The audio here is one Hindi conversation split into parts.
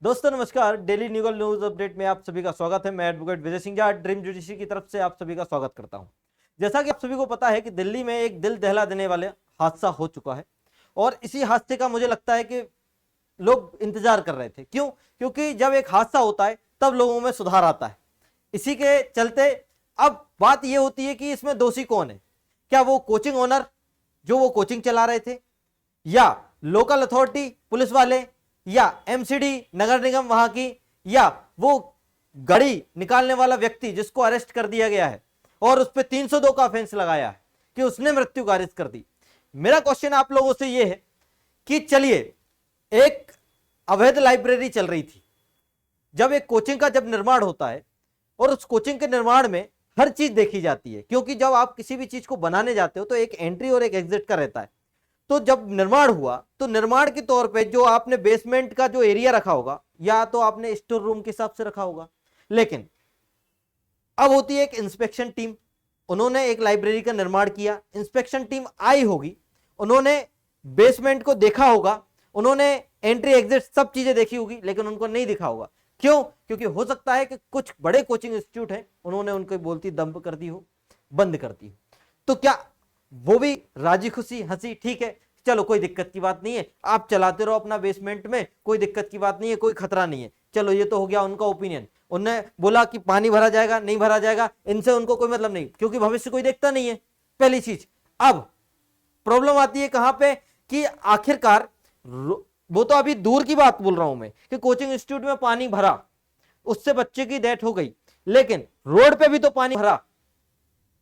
दोस्तों नमस्कार, डेली लीगल न्यूज अपडेट में आप सभी का स्वागत है। मैं advocate Vijay Singh Jha dream judiciary की तरफ से आप सभी का स्वागत करता हूं। जैसा कि आप सभी को पता है कि दिल्ली में एक दिल दहला देने वाले हादसा हो चुका है और इसी हादसे का मुझे लगता है कि लोग इंतजार कर रहे थे। क्यों? क्योंकि जब एक हादसा होता है तब लोगों में सुधार आता है। इसी के चलते अब बात यह होती है कि इसमें दोषी कौन है। क्या वो कोचिंग ओनर जो वो कोचिंग चला रहे थे, या लोकल अथॉरिटी पुलिस वाले, या एमसीडी नगर निगम वहां की, या वो गाड़ी निकालने वाला व्यक्ति जिसको अरेस्ट कर दिया गया है और उस पर 302 का ऑफेंस लगाया है कि उसने मृत्यु कारित कर दी। मेरा क्वेश्चन आप लोगों से यह है कि चलिए, एक अवैध लाइब्रेरी चल रही थी। जब एक कोचिंग का जब निर्माण होता है और उस कोचिंग के निर्माण में हर चीज देखी जाती है, क्योंकि जब आप किसी भी चीज को बनाने जाते हो तो एक एंट्री और एक एग्जिट का रहता है। तो जब निर्माण हुआ तो निर्माण के तौर पे जो आपने बेसमेंट का जो एरिया रखा होगा या तो आपने स्टोर रूम के हिसाब से रखा होगा, लेकिन अब होती है एक इंस्पेक्शन टीम। उन्होंने एक लाइब्रेरी का निर्माण किया, इंस्पेक्शन टीम आई होगी, उन्होंने बेसमेंट को देखा होगा, उन्होंने एंट्री एग्जिट सब चीजें देखी होगी, लेकिन उनको नहीं दिखा होगा। क्यों? क्योंकि हो सकता है कि कुछ बड़े कोचिंग इंस्टीट्यूट हैं, उन्होंने उनको बोलती दंप कर दी हो, बंद कर दी हो। तो क्या वो भी राजी खुशी हंसी, ठीक है चलो कोई दिक्कत की बात नहीं है, आप चलाते रहो अपना बेसमेंट में, कोई दिक्कत की बात नहीं है, कोई खतरा नहीं है। चलो ये तो हो गया उनका ओपिनियन। उन्होंने बोला कि पानी भरा जाएगा नहीं भरा जाएगा, इनसे उनको कोई मतलब नहीं, क्योंकि भविष्य कोई देखता नहीं है, पहली चीज। अब प्रॉब्लम आती है कहां पे कि आखिरकार वो तो अभी दूर की बात बोल रहा हूं मैं कि कोचिंग इंस्टीट्यूट में पानी भरा, उससे बच्चे की डेथ हो गई, लेकिन रोड पे भी तो पानी भरा।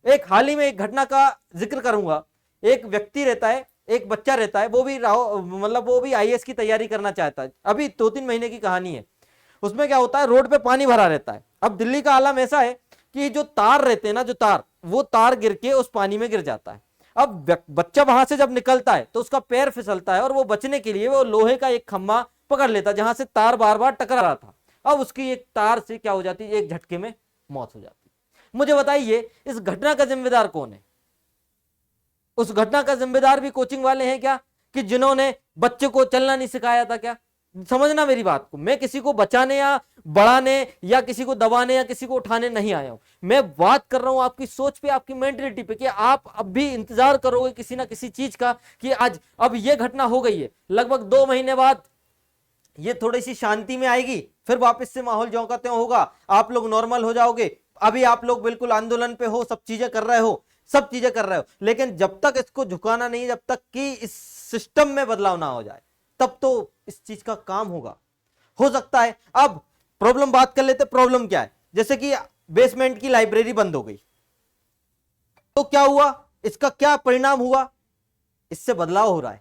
एक हाल ही में एक घटना का जिक्र करूंगा। एक व्यक्ति रहता है, एक बच्चा रहता है, वो भी मतलब वो भी आईएएस की तैयारी करना चाहता है। अभी 2-3 महीने की कहानी है। उसमें क्या होता है, रोड पे पानी भरा रहता है। अब दिल्ली का आलम ऐसा है कि जो तार रहते हैं ना, जो तार, वो तार गिर के उस पानी में गिर जाता है। अब बच्चा वहां से जब निकलता है तो उसका पैर फिसलता है और वो बचने के लिए वो लोहे का एक खंभा पकड़ लेता है जहां से तार बार बार टकरा रहा था। अब उसकी एक तार से क्या हो जाती है, एक झटके में मौत हो जाती है। मुझे बताइए इस घटना का जिम्मेदार कौन है? उस घटना का जिम्मेदार भी कोचिंग वाले हैं क्या, कि जिन्होंने बच्चे को चलना नहीं सिखाया था क्या? समझना मेरी बात को, मैं किसी को बचाने या बढ़ाने या किसी को दबाने या किसी को उठाने नहीं आया हूं। मैं बात कर रहा हूं आपकी सोच पे, आपकी मेंटेलिटी पे, कि आप अब भी इंतजार करोगे किसी ना किसी चीज का कि आज अब ये घटना हो गई है, लगभग 2 महीने बाद ये थोड़ी सी शांति में आएगी, फिर वापस से माहौल ज्यों का त्यों होगा, आप लोग नॉर्मल हो जाओगे। अभी आप लोग बिल्कुल आंदोलन पे हो, सब चीजें कर रहे हो, सब चीजें कर रहे हो, लेकिन जब तक इसको झुकाना नहीं, जब तक कि इस सिस्टम में बदलाव ना हो जाए, तब तो इस चीज का काम होगा। हो सकता है अब प्रॉब्लम बात कर लेते, प्रॉब्लम क्या है। जैसे कि बेसमेंट की लाइब्रेरी बंद हो गई तो क्या हुआ, इसका क्या परिणाम हुआ? इससे बदलाव हो रहा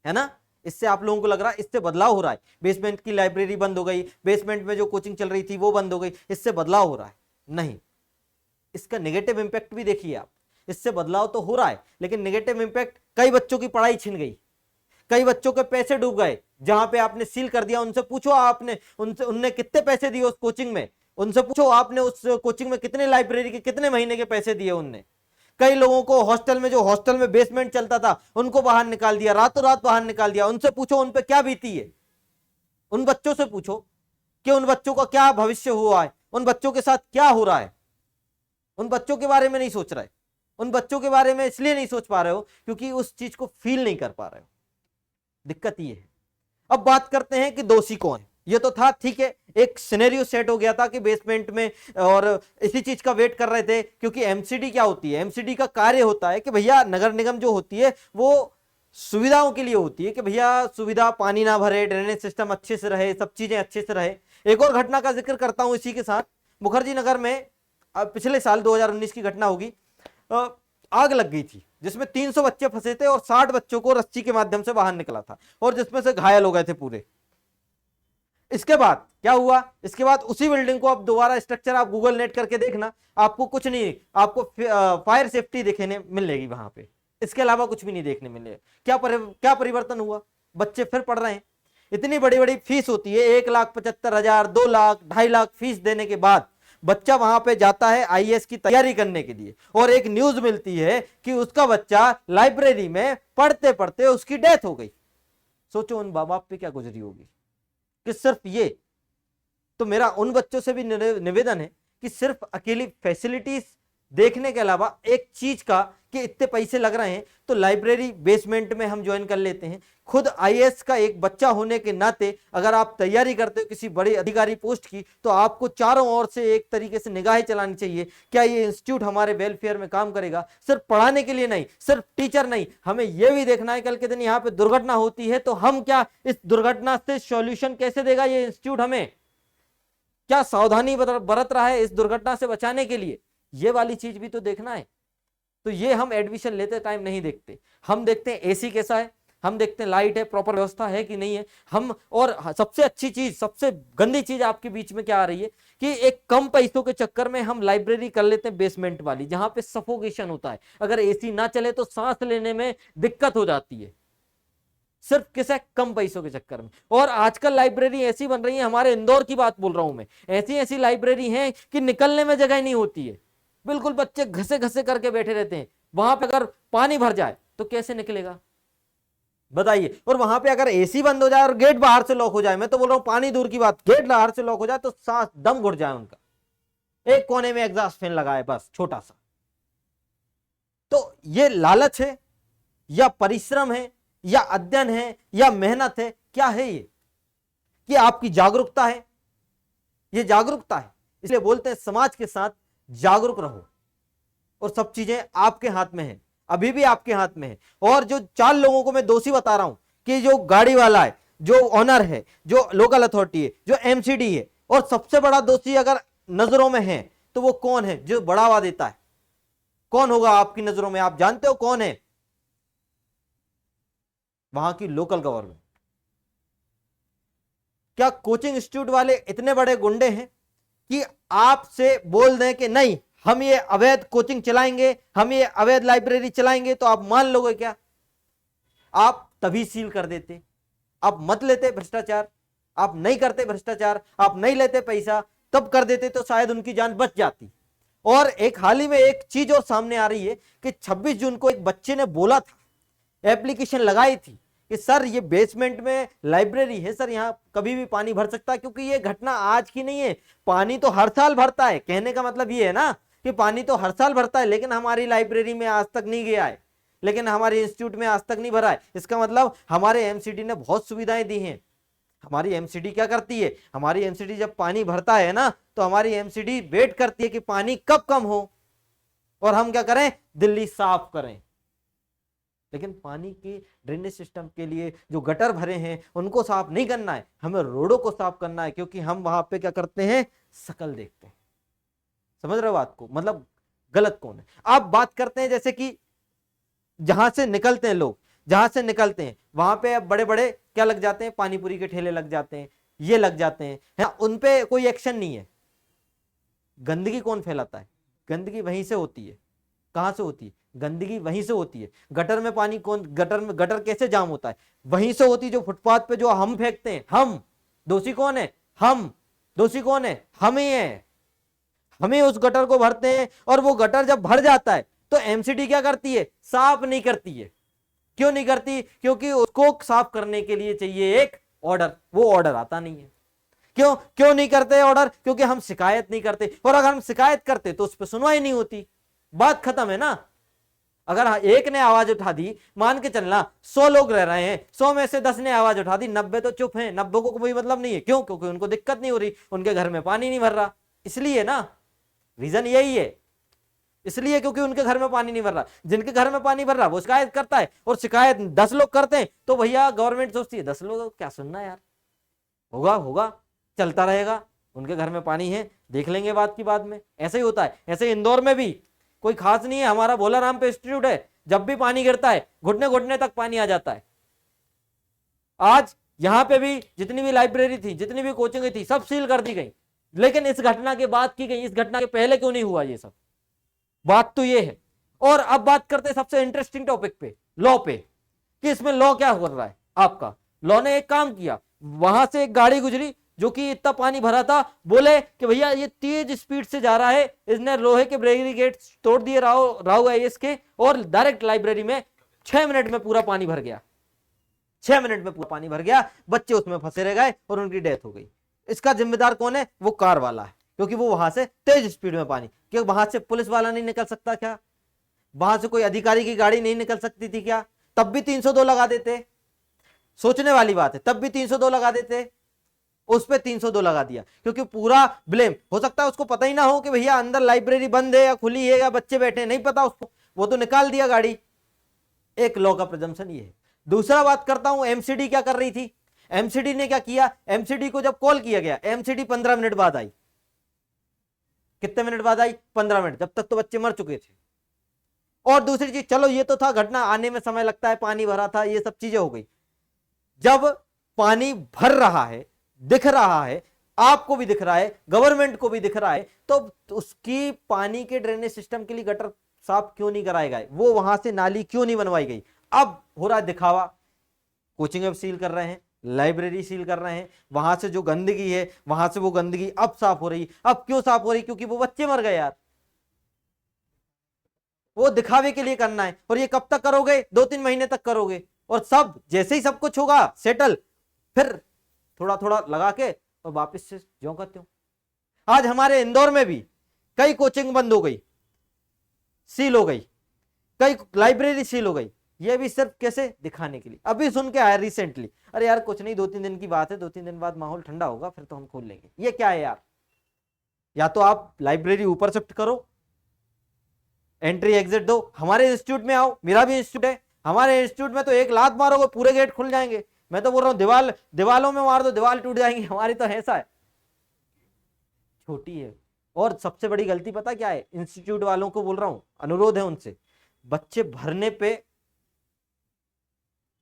है ना? इससे आप लोगों को लग रहा है इससे बदलाव हो रहा है। बेसमेंट की लाइब्रेरी बंद हो गई, बेसमेंट में जो कोचिंग चल रही थी वो बंद हो गई, इससे बदलाव हो रहा है? नहीं, इसका नेगेटिव इंपैक्ट भी देखिए आप। इससे बदलाव तो हो रहा है, लेकिन नेगेटिव इंपैक्ट, कई बच्चों की पढ़ाई छिन गई, कई बच्चों के पैसे डूब गए। जहां पे आपने सील कर दिया, उनसे पूछो, आपने उनने कितने पैसे दिए उस कोचिंग में, उनसे पूछो आपने उस कोचिंग में कितने लाइब्रेरी के कितने महीने के पैसे दिए उनने। कई लोगों को हॉस्टल में, जो हॉस्टल में बेसमेंट चलता था, उनको बाहर निकाल दिया, रातों रात बाहर निकाल दिया। उनसे पूछो उन पे क्या बीती है, उन बच्चों से पूछो कि उन बच्चों का क्या भविष्य हुआ है, उन बच्चों के साथ क्या हो रहा है। उन बच्चों के बारे में नहीं सोच रहे, उन बच्चों के बारे में इसलिए नहीं सोच पा रहे हो क्योंकि उस चीज को फील नहीं कर पा रहे हो। दिक्कत ये है। अब बात करते हैं कि दोषी कौन है। ये तो था, ठीक है, एक सिनेरियो सेट हो गया था कि बेसमेंट में, और इसी चीज का वेट कर रहे थे, क्योंकि एमसीडी क्या होती है, एमसीडी का कार्य होता है कि भैया नगर निगम जो होती है वो सुविधाओं के लिए होती है, कि भैया सुविधा, पानी ना भरे, ड्रेनेज सिस्टम अच्छे से रहे, सब चीजें अच्छे से रहे। एक और घटना का जिक्र करता हूं इसी के साथ। मुखर्जी नगर में पिछले साल 2019 की घटना होगी, आग लग गई थी जिसमें 300 बच्चे फंसे थे और 60 बच्चों को रस्सी के माध्यम से बाहर निकला था, और जिसमें से घायल हो गए थे पूरे। इसके बाद क्या हुआ, इसके बाद उसी बिल्डिंग को आप दोबारा स्ट्रक्चर, आप गूगल नेट करके देखना, आपको कुछ नहीं, आपको फायर सेफ्टी देखने मिलेगी वहां पे, इसके अलावा कुछ भी नहीं देखने मिलेगा। क्या परिवर्तन हुआ, बच्चे फिर पढ़ रहे हैं। इतनी बड़ी बड़ी फीस होती है, 1,75,000, 2 लाख, 2.5 लाख फीस देने के बाद बच्चा वहां पे जाता है आईएएस की तैयारी करने के लिए, और एक न्यूज मिलती है कि उसका बच्चा लाइब्रेरी में पढ़ते पढ़ते उसकी डेथ हो गई। सोचो उन माँ बाप पे क्या गुजरी होगी। कि सिर्फ ये, तो मेरा उन बच्चों से भी निवेदन है कि सिर्फ अकेली फैसिलिटीज देखने के अलावा एक चीज का कि इतने पैसे लग रहे हैं तो लाइब्रेरी बेसमेंट में हम ज्वाइन कर लेते हैं। खुद आईएएस का एक बच्चा होने के नाते अगर आप तैयारी करते हो किसी बड़े अधिकारी पोस्ट की, तो आपको चारों ओर से एक तरीके से निगाहें चलानी चाहिए, क्या ये इंस्टीट्यूट हमारे वेलफेयर में काम करेगा। सिर्फ पढ़ाने के लिए नहीं, सिर्फ टीचर नहीं, हमें यह भी देखना है कल के दिन यहाँ पे दुर्घटना होती है तो हम क्या इस दुर्घटना से सॉल्यूशन कैसे देगा ये इंस्टीट्यूट, हमें क्या सावधानी बरत रहा है इस दुर्घटना से बचाने के लिए, ये वाली चीज भी तो देखना है। तो ये हम एडमिशन लेते टाइम नहीं देखते, हम देखते हैं एसी कैसा है, हम देखते हैं लाइट है, प्रॉपर व्यवस्था है कि नहीं है हम। और सबसे अच्छी चीज, सबसे गंदी चीज आपके बीच में क्या आ रही है कि एक कम पैसों के चक्कर में हम लाइब्रेरी कर लेते हैं बेसमेंट वाली, जहां पे सफोकेशन होता है, अगर एसी ना चले तो सांस लेने में दिक्कत हो जाती है, सिर्फ किसे कम पैसों के चक्कर में। और आजकल लाइब्रेरी ऐसी बन रही है, हमारे इंदौर की बात बोल रहा हूं मैं, ऐसी ऐसी लाइब्रेरी है कि निकलने में जगह नहीं होती है, बिल्कुल बच्चे घसे घसे करके बैठे रहते हैं। वहां पे अगर पानी भर जाए तो कैसे निकलेगा बताइए। और वहां पे अगर एसी बंद हो जाए और गेट बाहर से लॉक हो जाए, मैं तो बोल रहा हूं पानी दूर की बात, गेट बाहर से लॉक हो जाए तो सांस दम घुट जाए उनका। एक कोने में एग्जॉस्ट फैन लगाए बस छोटा सा। तो ये लालच है या परिश्रम है या अध्ययन है या मेहनत है, क्या है ये कि आपकी जागरूकता है, ये जागरूकता है। इसलिए बोलते हैं समाज के साथ जागरूक रहो और सब चीजें आपके हाथ में है, अभी भी आपके हाथ में है। और जो 4 लोगों को मैं दोषी बता रहा हूं कि जो गाड़ी वाला है, जो ऑनर है, जो लोकल अथॉरिटी है, जो एमसीडी है, और सबसे बड़ा दोषी अगर नजरों में है तो वो कौन है जो बढ़ावा देता है, कौन होगा आपकी नजरों में, आप जानते हो कौन है, वहां की लोकल गवर्नमेंट। क्या कोचिंग इंस्टीट्यूट वाले इतने बड़े गुंडे हैं कि आपसे बोल दें कि नहीं हम ये अवैध कोचिंग चलाएंगे, हम ये अवैध लाइब्रेरी चलाएंगे, तो आप मान लोगे क्या? आप तभी सील कर देते, आप मत लेते भ्रष्टाचार, आप नहीं करते भ्रष्टाचार, आप नहीं लेते पैसा, तब कर देते तो शायद उनकी जान बच जाती। और एक हाल ही में एक चीज और सामने आ रही है कि 26 जून को एक बच्चे ने बोला था, एप्लीकेशन लगाई थी कि सर ये बेसमेंट में लाइब्रेरी है, सर यहाँ कभी भी पानी भर सकता है, क्योंकि ये घटना आज की नहीं है, पानी तो हर साल भरता है। कहने का मतलब ये है ना कि पानी तो हर साल भरता है, लेकिन हमारी लाइब्रेरी में आज तक नहीं गया है, लेकिन हमारे इंस्टीट्यूट में आज तक नहीं भरा है। इसका मतलब हमारे एमसीडी ने बहुत सुविधाएं दी हैं। हमारी एमसीडी क्या करती है, हमारी एमसीडी जब पानी भरता है ना तो हमारी एमसीडी वेट करती है कि पानी कब कम हो और हम क्या करें, दिल्ली साफ करें। लेकिन पानी के ड्रेनेज सिस्टम के लिए जो गटर भरे हैं उनको साफ नहीं करना है, हमें रोडों को साफ करना है, क्योंकि हम वहां पे क्या करते हैं, शकल देखते हैं। समझ रहे हो बात को, मतलब गलत कौन है। आप बात करते हैं जैसे कि जहां से निकलते हैं लोग, जहां से निकलते हैं वहां पे अब बड़े बड़े क्या लग जाते हैं, पानीपुरी के ठेले लग जाते हैं, ये लग जाते हैं, है उन पे कोई एक्शन नहीं है। गंदगी कौन फैलाता है, गंदगी वहीं से होती है। कहां से होती है, गंदगी वहीं से होती है। गटर में पानी कौन, गटर कैसे जाम होता है, वहीं से होती है। जो फुटपाथ पे जो हम फेंकते हैं, हम दोषी कौन है, हम दोषी कौन है, हम ही है। हमें उस गटर को भरते हैं और वो गटर जब भर जाता है तो एमसीडी क्या करती है, साफ नहीं करती है। क्यों नहीं करती, क्योंकि उसको साफ करने के लिए चाहिए एक ऑर्डर, वो ऑर्डर आता नहीं है। क्यों क्यों नहीं करते ऑर्डर, क्योंकि हम शिकायत नहीं करते, और अगर हम शिकायत करते तो उस पर सुनवाई नहीं होती, बात खत्म है ना। अगर एक ने आवाज उठा दी, मान के चलना 100 लोग रह रहे हैं, 100 में से 10 ने आवाज उठा दी, 90 तो चुप हैं, 90 को कोई मतलब नहीं है। क्यों, क्योंकि उनको दिक्कत नहीं हो रही, उनके घर में पानी नहीं भर रहा, इसलिए ना, रीजन यही है, इसलिए क्योंकि उनके घर में पानी नहीं भर रहा। जिनके घर में पानी भर रहा वो शिकायत करता है, और शिकायत 10 लोग करते हैं तो भैया गवर्नमेंट सोचती है 10 लोग क्या सुनना यार, होगा होगा चलता रहेगा, उनके घर में पानी है, देख लेंगे बात की बाद में। ऐसे ही होता है। ऐसे इंदौर में भी कोई खास नहीं है, हमारा भोला राम पे इंस्टीट्यूट है, जब भी पानी गिरता है घुटने घुटने तक पानी आ जाता है। आज यहां पे भी जितनी भी लाइब्रेरी थी, जितनी भी कोचिंग थी, सब सील कर दी गई। लेकिन इस घटना के बाद की गई, इस घटना के पहले क्यों नहीं हुआ ये सब, बात तो ये है। और अब बात करते हैं सबसे इंटरेस्टिंग टॉपिक पे, लॉ पे, कि इसमें लॉ क्या हो रहा है आपका। लॉ ने एक काम किया, वहां से एक गाड़ी गुजरी जो कि इतना पानी भरा था, बोले कि भैया ये तेज स्पीड से जा रहा है, इसने लोहे के बैरिकेड तोड़ दिए राव आईएएस के, और डायरेक्ट लाइब्रेरी में 6 मिनट में पूरा पानी भर गया। 6 मिनट में पूरा पानी भर गया, बच्चे उसमें फंसे रह गए और उनकी डेथ हो गई। इसका जिम्मेदार कौन है? वो कार वाला है, क्योंकि वो वहां से तेज स्पीड में पानी, क्योंकि वहां से पुलिस वाला नहीं निकल सकता क्या? वहां से कोई अधिकारी की गाड़ी नहीं निकल सकती थी क्या? तब भी 302 लगा देते। सोचने वाली बात है, तब भी 302 लगा देते। उस पे 302 लगा दिया, क्योंकि पूरा ब्लेम, हो सकता है उसको पता ही ना हो कि भैया अंदर लाइब्रेरी बंद है या खुली है या बच्चे बैठे हैं, नहीं पता उसको, वो तो निकाल दिया गाड़ी। एक लॉ का प्रिजम्पशन ये है। दूसरा बात करता हूं, एमसीडी क्या कर रही थी? एमसीडी ने क्या किया? एमसीडी को जब कॉल किया गया, एमसीडी 15 मिनट बाद आई। कितने मिनट बाद आई? 15 मिनट। जब तक तो बच्चे मर चुके थे। और दूसरी चीज, चलो ये तो था घटना, आने में समय लगता है, पानी भरा था, ये सब चीजें हो गई। जब पानी भर रहा है, दिख रहा है, आपको भी दिख रहा है, गवर्नमेंट को भी दिख रहा है, तो उसकी पानी के ड्रेनेज सिस्टम के लिए गटर साफ क्यों नहीं कराए गए? वो वहां से नाली क्यों नहीं बनवाई गई? अब हो रहा है दिखावा, कोचिंग अब सील कर रहे हैं, लाइब्रेरी सील कर रहे हैं, वहां से जो गंदगी है, वहां से वो गंदगी अब साफ हो रही। अब क्यों साफ हो रही? क्योंकि वो बच्चे मर गए यार। वो दिखावे के लिए करना है। और ये कब तक करोगे? 2-3 महीने तक करोगे। और सब जैसे ही सब कुछ होगा सेटल, फिर थोड़ा थोड़ा लगा के और वापस से ज्यों करते हो। आज हमारे इंदौर में भी कई कोचिंग बंद हो गई, सील हो गई, कई लाइब्रेरी सील हो गई। ये भी सिर्फ कैसे? दिखाने के लिए। अभी सुन के आया रिसेंटली, अरे यार कुछ नहीं, 2-3 दिन की बात है, 2-3 दिन बाद माहौल ठंडा होगा, फिर तो हम खोल लेंगे। ये क्या है यार? या तो आप लाइब्रेरी ऊपर शिफ्ट करो, एंट्री एग्जिट दो, हमारे इंस्टीट्यूट में आओ, मेरा भी इंस्टीट्यूट है, हमारे इंस्टीट्यूट में तो एक लात मारोगे पूरे गेट खुल जाएंगे। मैं तो बोल रहा हूँ दीवालों में मार दो, दीवार टूट जाएंगी। हमारी तो ऐसा है, छोटी है। और सबसे बड़ी गलती पता क्या है? इंस्टीट्यूट वालों को बोल रहा हूं, अनुरोध है उनसे, बच्चे भरने पे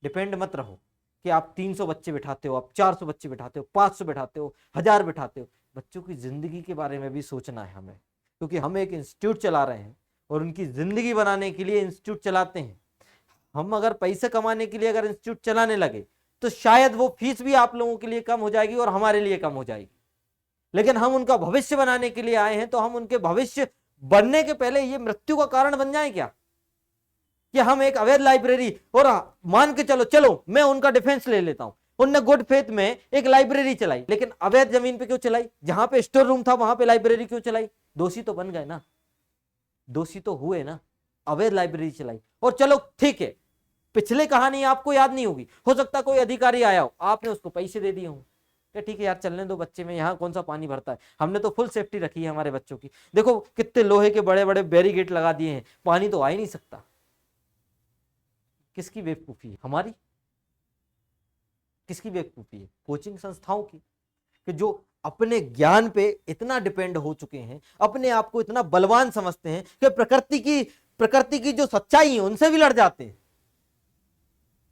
डिपेंड मत रहो कि आप 300 बच्चे बिठाते हो, आप 400 बच्चे बिठाते हो, 500 बिठाते हो, 1000 बिठाते हो। बच्चों की जिंदगी के बारे में भी सोचना है हमें, क्योंकि हम एक इंस्टीट्यूट चला रहे हैं और उनकी जिंदगी बनाने के लिए इंस्टीट्यूट चलाते हैं। हम अगर पैसे कमाने के लिए अगर इंस्टीट्यूट चलाने लगे तो शायद वो फीस भी आप लोगों के लिए कम हो जाएगी और हमारे लिए कम हो जाएगी। लेकिन हम उनका भविष्य बनाने के लिए आए हैं, तो हम उनके भविष्य बनने के पहले ये मृत्यु का कारण बन जाए क्या? कि हम एक अवैध लाइब्रेरी, और मान के चलो मैं उनका डिफेंस ले लेता हूं, उनने गुड फेथ में एक लाइब्रेरी चलाई, लेकिन अवैध जमीन पे क्यों चलाई? जहां पे स्टोर रूम था वहां पे लाइब्रेरी क्यों चलाई? दोषी तो बन गए ना, दोषी तो हुए ना, अवैध लाइब्रेरी चलाई। और चलो ठीक है, पिछले कहानी आपको याद नहीं होगी, हो सकता कोई अधिकारी आया हो, आपने उसको पैसे दे दिए हो, ठीक है यार चलने दो, बच्चे में यहाँ कौन सा पानी भरता है, हमने तो फुल सेफ्टी रखी है हमारे बच्चों की, देखो कितने लोहे के बड़े बड़े बैरिकेड लगा दिए हैं, पानी तो आ ही नहीं सकता। किसकी बेवकूफी है? हमारी। किसकी बेवकूफी है? कोचिंग संस्थाओं की, कि जो अपने ज्ञान पे इतना डिपेंड हो चुके हैं, अपने आप को इतना बलवान समझते हैं कि प्रकृति की जो सच्चाई है उनसे भी लड़ जाते हैं।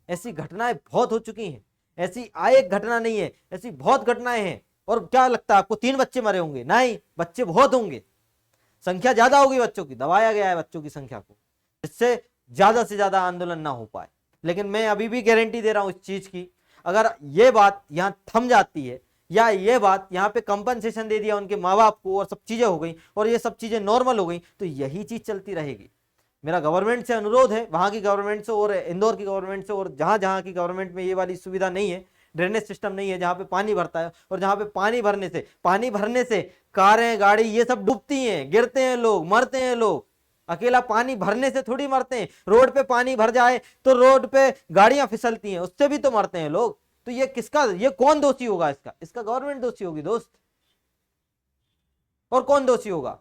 ऐसी घटनाएं बहुत हो चुकी हैं, ऐसी एक घटना नहीं है, ऐसी बहुत घटनाएं हैं। और क्या लगता है आपको 3 बच्चे मरे होंगे? नहीं, बच्चे बहुत होंगे, संख्या ज्यादा होगी बच्चों की, दबाया गया है बच्चों की संख्या को, जिससे ज्यादा से ज्यादा आंदोलन ना हो पाए। लेकिन मैं अभी भी गारंटी दे रहा हूं इस चीज की, अगर ये बात यहां थम जाती है, या ये बात यहाँ पे कंपनसेशन दे दिया उनके माँ बाप को और सब चीजें हो गई और ये सब चीजें नॉर्मल हो गई, तो यही चीज चलती रहेगी। मेरा गवर्नमेंट से अनुरोध है, वहां की गवर्नमेंट से और इंदौर की गवर्नमेंट से, और जहां जहां की गवर्नमेंट में ये वाली सुविधा नहीं है, ड्रेनेज सिस्टम नहीं है, जहां पे पानी भरता है, और जहां पे पानी भरने से कारें गाड़ी ये सब डूबती हैं, गिरते हैं लोग, मरते हैं लोग। अकेला पानी भरने से थोड़ी मरते हैं, रोड पे पानी भर जाए तो रोड पे गाड़ियां फिसलती हैं, उससे भी तो मरते हैं लोग। तो ये किसका, ये कौन दोषी होगा? इसका गवर्नमेंट दोषी होगी दोस्त। और कौन दोषी होगा?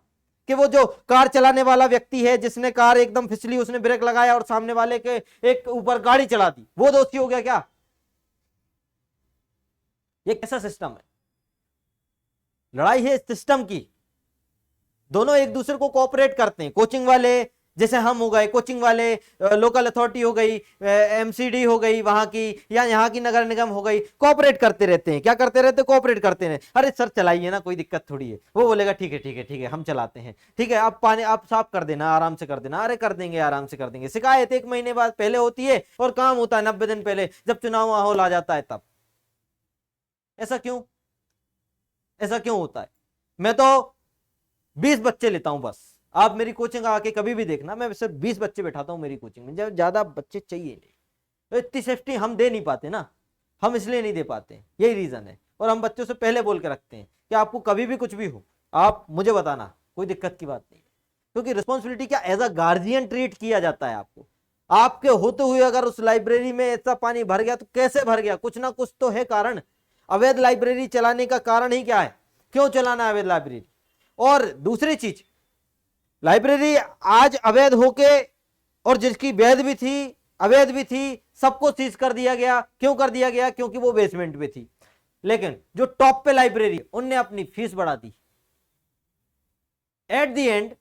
कि वो जो कार चलाने वाला व्यक्ति है, जिसने कार एकदम फिसली, उसने ब्रेक लगाया और सामने वाले के एक ऊपर गाड़ी चला दी, वो दोषी हो गया क्या? ये कैसा सिस्टम है? लड़ाई है सिस्टम की। दोनों एक दूसरे को कोऑपरेट करते हैं, कोचिंग वाले जैसे हम हो गए, कोचिंग वाले लोकल अथॉरिटी हो गई, एमसीडी हो गई वहां की, या यहाँ की नगर निगम हो गई, कोऑपरेट करते रहते हैं। क्या करते रहते हैं? कोऑपरेट करते हैं। अरे सर चलाइए ना, कोई दिक्कत थोड़ी है। वो बोलेगा ठीक है ठीक है ठीक है हम चलाते हैं, ठीक है आप पानी आप साफ कर देना, आराम से कर देना। अरे कर देंगे, आराम से कर देंगे। शिकायत 1 महीने बाद पहले होती है और काम होता है 90 दिन पहले, जब चुनाव माहौल आ जाता है तब। ऐसा क्यों? ऐसा क्यों होता है? मैं तो 20 बच्चे लेता हूं बस, आप मेरी कोचिंग आके कभी भी देखना, मैं सिर्फ 20 बच्चे बैठाता हूं मेरी कोचिंग में, जब ज्यादा बच्चे चाहिए नहीं। तो इतनी सेफ्टी हम दे नहीं पाते ना, हम इसलिए नहीं दे पाते, यही रीजन है। और हम बच्चों से पहले बोल के रखते हैं कि आपको कभी भी कुछ भी हो आप मुझे बताना, कोई दिक्कत की बात नहीं, क्योंकि रिस्पॉन्सिबिलिटी क्या एज अ गार्जियन ट्रीट किया जाता है आपको। आपके होते हुए अगर उस लाइब्रेरी में ऐसा पानी भर गया तो कैसे भर गया, कुछ ना कुछ तो है कारण। अवैध लाइब्रेरी चलाने का कारण ही क्या है, क्यों चलाना है अवैध लाइब्रेरी। और दूसरी चीज, लाइब्रेरी आज अवैध होके और जिसकी वैध भी थी अवैध भी थी सबको सीज कर दिया गया, क्यों कर दिया गया, क्योंकि वो बेसमेंट में थी। लेकिन जो टॉप पे लाइब्रेरी उनने अपनी फीस बढ़ा दी। एट द एंड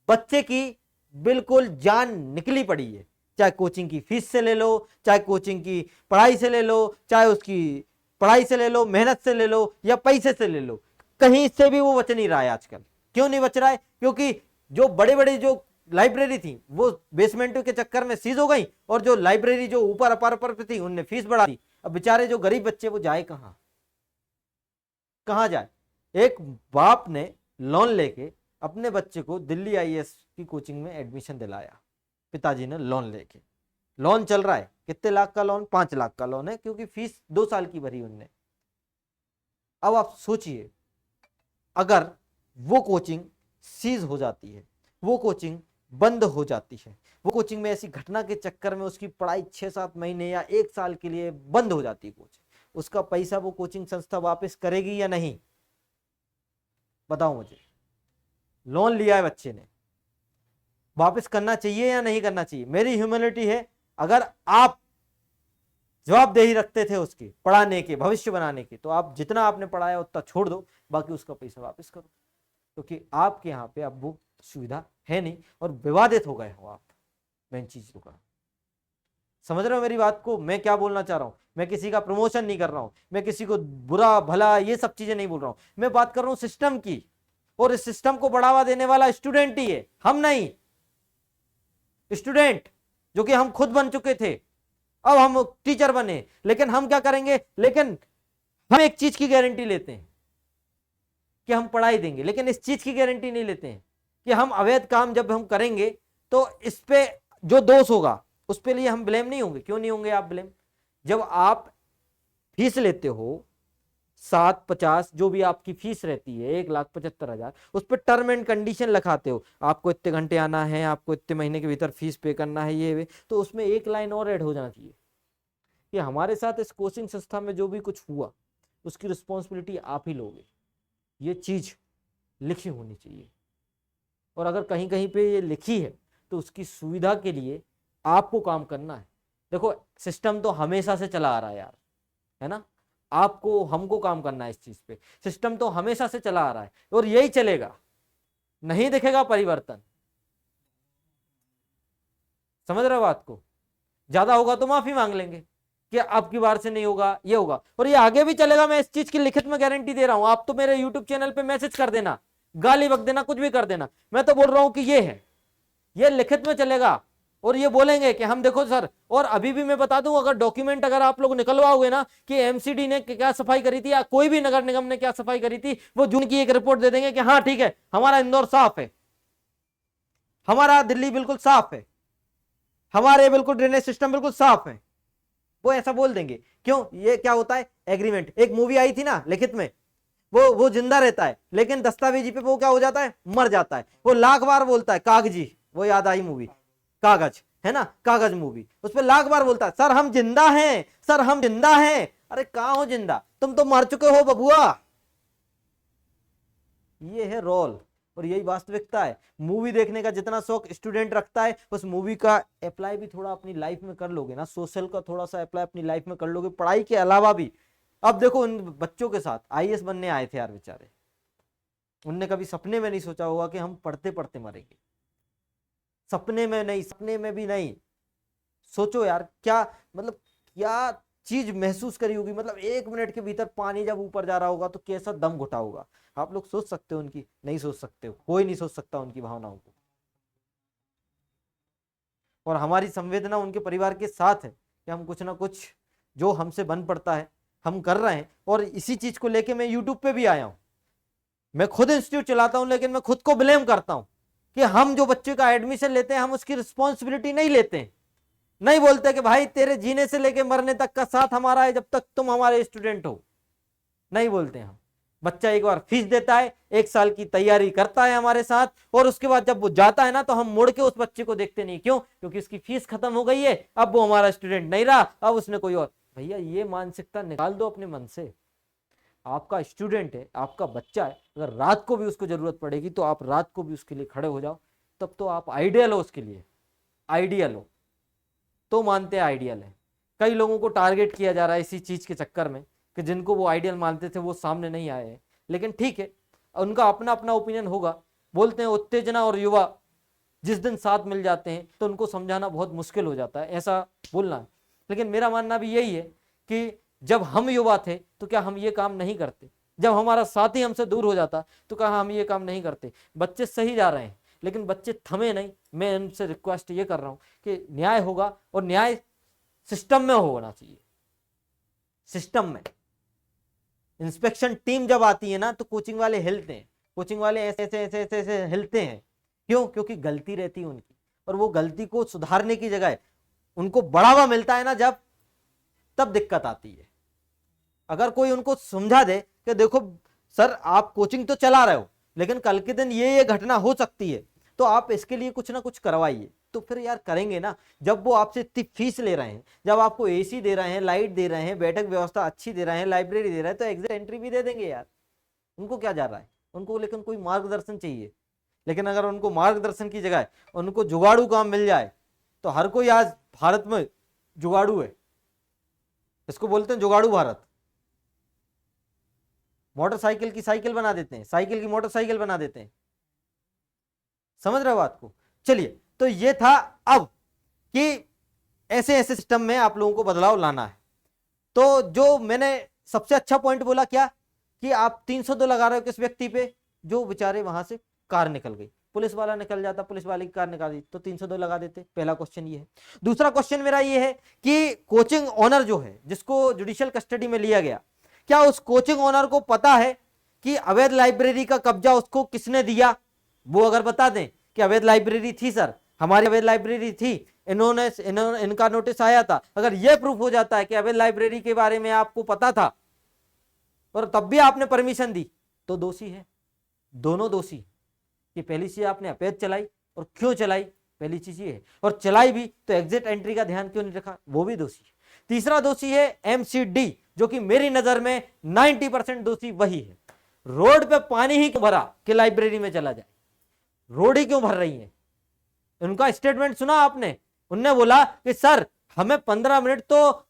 बच्चे की बिल्कुल जान निकली पड़ी है, चाहे कोचिंग की फीस से ले लो, चाहे कोचिंग की पढ़ाई से ले लो, चाहे उसकी पढ़ाई से ले लो, मेहनत से ले लो या पैसे से ले लो, कहीं से भी वो बच नहीं रहा है आजकल। क्यों नहीं बच रहा है, क्योंकि जो बड़े बड़े जो लाइब्रेरी थी वो बेसमेंट के चक्कर में सीज हो गई, और जो लाइब्रेरी जो ऊपर अपर पे थी उनने फीस बढ़ा दी। अब बेचारे जो गरीब बच्चे वो जाए कहां, कहां जाए। एक बाप ने लोन लेके अपने बच्चे को दिल्ली आईएएस की कोचिंग में एडमिशन दिलाया, पिताजी ने लोन लेके, लोन चल रहा है, कितने लाख का लोन, 5 लाख का लोन है, क्योंकि फीस 2 साल की भरी उनने। अब आप सोचिए अगर वो कोचिंग सीज हो जाती है, वो कोचिंग बंद हो जाती है, वो कोचिंग में ऐसी घटना के चक्कर में उसकी पढ़ाई 6-7 महीने या 1 साल के लिए बंद हो जाती है कोचिंग, उसका पैसा वो कोचिंग संस्था वापस करेगी या नहीं, बताओ मुझे। लोन लिया है बच्चे ने, वापस करना चाहिए या नहीं करना चाहिए। मेरी ह्यूमैनिटी है, अगर आप जवाबदेही रखते थे उसके पढ़ाने के, भविष्य बनाने के, तो आप जितना आपने पढ़ाया उतना छोड़ दो, बाकी उसका पैसा वापस करो, क्योंकि आपके यहाँ पे अब वो सुविधा है नहीं और विवादित हो गए हो आप। मेन चीज का समझ रहे हो मेरी बात को, मैं क्या बोलना चाह रहा हूं। मैं किसी का प्रमोशन नहीं कर रहा हूं, मैं किसी को बुरा भला ये सब चीजें नहीं बोल रहा हूं, मैं बात कर रहा हूं सिस्टम की। और इस सिस्टम को बढ़ावा देने वाला स्टूडेंट ही है, हम नहीं। स्टूडेंट जो कि हम खुद बन चुके थे, अब हम टीचर बने, लेकिन हम क्या करेंगे, लेकिन हम एक चीज की गारंटी लेते हैं कि हम पढ़ाई देंगे, लेकिन इस चीज की गारंटी नहीं लेते हैं कि हम अवैध काम जब हम करेंगे तो इस पे जो दोष होगा उस पे लिए हम ब्लेम नहीं होंगे। क्यों नहीं होंगे आप ब्लेम, जब आप फीस लेते हो 750 जो भी आपकी फीस रहती है 1,75,000, उस पर टर्म एंड कंडीशन लिखाते हो, आपको इतने घंटे आना है, आपको इतने महीने के भीतर फीस पे करना है, ये तो उसमें एक लाइन और ऐड हो जाना चाहिए कि हमारे साथ इस कोचिंग संस्था में जो भी कुछ हुआ उसकी रिस्पॉन्सिबिलिटी आप ही लोगे, ये चीज लिखी होनी चाहिए। और अगर कहीं कहीं पे ये लिखी है तो उसकी सुविधा के लिए आपको काम करना है। देखो सिस्टम तो हमेशा से चला आ रहा है यार, है ना, आपको हमको काम करना है इस चीज पे। सिस्टम तो हमेशा से चला आ रहा है और यही चलेगा, नहीं दिखेगा परिवर्तन। समझ रहे हो बात को, ज्यादा होगा तो माफी मांग लेंगे कि अब की बार से नहीं होगा, ये होगा, और ये आगे भी चलेगा। मैं इस चीज की लिखित में गारंटी दे रहा हूं। आप तो मेरे यूट्यूब चैनल पे मैसेज कर देना, गाली बक देना, कुछ भी कर देना, मैं तो बोल रहा हूं कि ये है, ये लिखित में चलेगा। और ये बोलेंगे कि हम देखो सर, और अभी भी मैं बता दूं, अगर डॉक्यूमेंट अगर आप लोग निकलवाओगे ना कि एमसीडी ने क्या सफाई करी थी या कोई भी नगर निगम ने क्या सफाई करी थी, वो जून की एक रिपोर्ट दे देंगे कि हाँ ठीक है हमारा इंदौर साफ है, हमारा दिल्ली बिल्कुल साफ है, हमारे बिल्कुल ड्रेनेज सिस्टम बिल्कुल साफ है, वो ऐसा बोल देंगे। क्यों, ये क्या होता है एग्रीमेंट। एक मूवी आई थी ना लिखित में, वो जिंदा रहता है लेकिन दस्तावेजी पे वो क्या हो जाता है, मर जाता है। वो लाख बार बोलता है कागजी, वो याद आई मूवी कागज, है ना, कागज मूवी, उस पर लाख बार बोलता है सर हम जिंदा हैं, सर हम जिंदा हैं। अरे कहां हो जिंदा, तुम तो मर चुके हो बबुआ। ये है रोल और यही वास्तविकता है। मूवी देखने का जितना शौक स्टूडेंट रखता है, उस मूवी का अप्लाई भी थोड़ा अपनी लाइफ में कर लोगे ना, सोशल का थोड़ा सा अप्लाई अपनी लाइफ में कर लोगे, पढ़ाई के अलावा भी। अब देखो उन बच्चों के साथ आईएएस बनने आए थे यार बेचारे, उनने कभी सपने में नहीं सोचा होगा कि हम पढ़ते पढ़ते मरेंगे, सपने में नहीं, सपने में भी नहीं। सोचो यार क्या मतलब, क्या चीज महसूस करी होगी, मतलब 1 मिनट के भीतर पानी जब ऊपर जा रहा होगा तो कैसा दम घुटा होगा। आप लोग सोच सकते हो उनकी, नहीं सोच सकते हो, कोई नहीं सोच सकता उनकी भावनाओं को। और हमारी संवेदना उनके परिवार के साथ है कि हम कुछ ना कुछ जो हमसे बन पड़ता है हम कर रहे हैं। और इसी चीज को लेके मैं यूट्यूब पे भी आया हूं। मैं खुद इंस्टीट्यूट चलाता हूं लेकिन मैं खुद को ब्लेम करता हूं कि हम जो बच्चे का एडमिशन लेते हैं हम उसकी रिस्पॉन्सिबिलिटी नहीं लेते हैं। नहीं बोलते कि भाई तेरे जीने से लेके मरने तक का साथ हमारा है जब तक तुम हमारे स्टूडेंट हो, नहीं बोलते हम। बच्चा एक बार फीस देता है, 1 साल की तैयारी करता है हमारे साथ, और उसके बाद जब वो जाता है ना तो हम मुड़ के उस बच्चे को देखते नहीं। क्यों? क्योंकि उसकी फीस खत्म हो गई है, अब वो हमारा स्टूडेंट नहीं रहा, अब उसने कोई और। भैया ये मानसिकता निकाल दो अपने मन से। आपका स्टूडेंट है, आपका बच्चा है, अगर रात को भी उसको जरूरत पड़ेगी तो आप रात को भी उसके लिए खड़े हो जाओ, तब तो आप आइडियल हो उसके लिए, आइडियल हो। तो मानते हैं आइडियल है। कई लोगों को टारगेट किया जा रहा है इसी चीज के चक्कर में कि जिनको वो आइडियल मानते थे वो सामने नहीं आए हैं। लेकिन ठीक है, उनका अपना अपना ओपिनियन होगा। बोलते हैं उत्तेजना और युवा जिस दिन साथ मिल जाते हैं तो उनको समझाना बहुत मुश्किल हो जाता है, ऐसा बोलना है। लेकिन मेरा मानना भी यही है कि जब हम युवा थे तो क्या हम ये काम नहीं करते? जब हमारा साथी हमसे दूर हो जाता तो क्या हम ये काम नहीं करते? बच्चे सही जा रहे हैं लेकिन बच्चे थमे नहीं। मैं उनसे रिक्वेस्ट ये कर रहा हूं कि न्याय होगा, और न्याय सिस्टम में होना चाहिए। सिस्टम में इंस्पेक्शन टीम जब आती है ना तो कोचिंग वाले हिलते हैं, कोचिंग वाले ऐसे ऐसे ऐसे ऐसे ऐसे हिलते हैं। क्यों? क्योंकि गलती रहती है उनकी, और वो गलती को सुधारने की जगह उनको बढ़ावा मिलता है ना जब, तब दिक्कत आती है। अगर कोई उनको समझा दे कि देखो सर आप कोचिंग तो चला रहे हो लेकिन कल के दिन ये घटना हो सकती है, तो आप इसके लिए कुछ ना कुछ करवाइए, तो फिर यार करेंगे ना। जब वो आपसे इतनी फीस ले रहे हैं, जब आपको एसी दे रहे हैं, लाइट दे रहे हैं, बैठक व्यवस्था अच्छी दे रहे हैं, लाइब्रेरी दे रहे हैं, तो एग्जिट एंट्री भी दे देंगे यार। उनको क्या जा रहा है? उनको लेकिन कोई मार्गदर्शन चाहिए। लेकिन अगर उनको मार्गदर्शन की जगह उनको जुगाड़ू काम मिल जाए, तो हर कोई आज भारत में जुगाड़ू है। इसको बोलते हैं जुगाड़ू भारत। मोटरसाइकिल की साइकिल बना देते हैं, साइकिल की मोटरसाइकिल बना देते हैं। समझ रहे हो बात को? चलिए, तो ये था अब कि ऐसे ऐसे सिस्टम में आप लोगों को बदलाव लाना है। तो जो मैंने सबसे अच्छा पॉइंट बोला क्या, कि आप 302 लगा रहे हो किस व्यक्ति पे, जो बेचारे वहां से कार निकल गई, पुलिस वाला निकल जाता, पुलिस वाले की कार निकाल दी तो 302 लगा देते। पहला क्वेश्चन ये है। दूसरा क्वेश्चन मेरा ये है कि कोचिंग ओनर जो है, जिसको जुडिशियल कस्टडी में लिया गया, क्या उस कोचिंग ओनर को पता है कि अवैध लाइब्रेरी का कब्जा उसको किसने दिया? वो अगर बता दें कि अवैध लाइब्रेरी थी सर, हमारी अवैध लाइब्रेरी थी, इनका नोटिस आया था, अगर यह प्रूफ हो जाता है कि अवैध लाइब्रेरी के बारे में आपको पता था और तब भी आपने परमिशन दी, तो दोषी है। दोनों दोषी कि पहली चीज आपने अवैध चलाई, और क्यों चलाई, पहली चीज ये है, और चलाई भी तो एग्जिट एंट्री का ध्यान क्यों नहीं रखा, वो भी दोषी है। तीसरा दोषी है एमसीडी, जो कि मेरी नजर में 90% दोषी वही है। रोड पे पानी ही क्यों भरा कि लाइब्रेरी में चला जाए? रोड ही क्यों भर रही है? उनका स्टेटमेंट सुना आपने? उनने बोला कि सर हमें 15 मिनट तो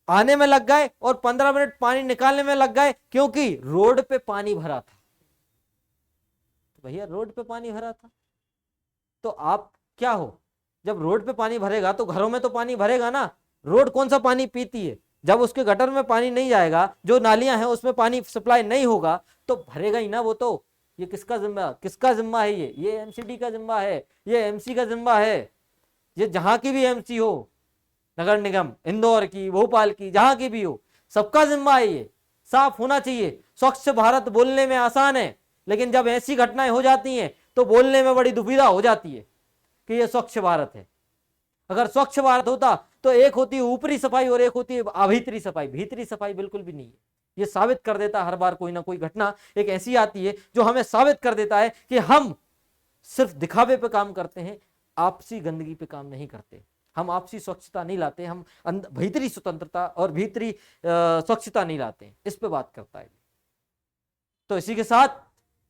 आने में लग गए और 15 मिनट पानी निकालने में लग गए क्योंकि रोड पे पानी भरा था। तो भैया रोड पे पानी भरा था तो आप क्या हो? जब रोड पे पानी भरेगा तो घरों में तो पानी भरेगा ना। रोड कौन सा पानी पीती है? जब उसके गटर में पानी नहीं जाएगा, जो नालियां हैं उसमें पानी सप्लाई नहीं होगा, तो भरेगा ही ना वो। तो ये किसका जिम्मा है? ये एमसीडी का जिम्मा है, ये एमसी का जिम्मा है। ये जहां की भी एमसी हो, नगर निगम, इंदौर की, भोपाल की, जहां की भी हो, सबका जिम्मा है। ये साफ होना चाहिए। स्वच्छ भारत बोलने में आसान है, लेकिन जब ऐसी घटनाएं हो जाती हैं तो बोलने में बड़ी दुविधा हो जाती है कि ये स्वच्छ भारत है। अगर स्वच्छ भारत होता तो एक होती है ऊपरी सफाई और एक होती है भीतरी सफाई। भीतरी सफाई बिल्कुल भी नहीं है। ये साबित कर देता हर बार कोई ना कोई घटना एक ऐसी आती है जो हमें साबित कर देता है कि हम सिर्फ दिखावे पे काम करते हैं, आपसी गंदगी पे काम नहीं करते। हम आपसी स्वच्छता नहीं लाते, हम भीतरी स्वतंत्रता और भीतरी स्वच्छता नहीं लाते। इस पे बात करता है। तो इसी के साथ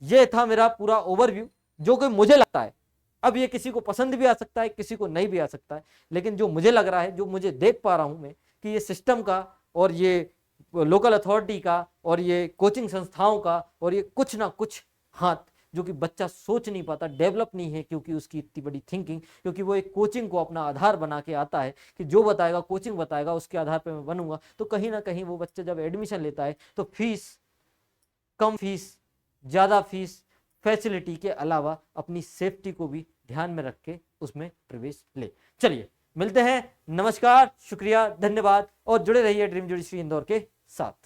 ये था मेरा पूरा ओवरव्यू, जो कि मुझे लगता है, अब ये किसी को पसंद भी आ सकता है, किसी को नहीं भी आ सकता है, लेकिन जो मुझे लग रहा है, जो मुझे देख पा रहा हूं मैं, कि ये सिस्टम का और ये लोकल अथॉरिटी का और ये कोचिंग संस्थाओं का और ये कुछ ना कुछ हाथ, जो कि बच्चा सोच नहीं पाता, डेवलप नहीं है, क्योंकि उसकी इतनी बड़ी थिंकिंग, क्योंकि वो एक कोचिंग को अपना आधार बना के आता है कि जो बताएगा कोचिंग बताएगा, उसके आधार पर मैं बनूंगा। तो कहीं ना कहीं वो बच्चा जब एडमिशन लेता है तो फीस, कम फीस, ज्यादा फीस, फैसिलिटी के अलावा अपनी सेफ्टी को भी ध्यान में रख के उसमें प्रवेश ले। चलिए मिलते हैं, नमस्कार, शुक्रिया, धन्यवाद, और जुड़े रहिए ड्रीम जुडिशरी इंदौर के साथ।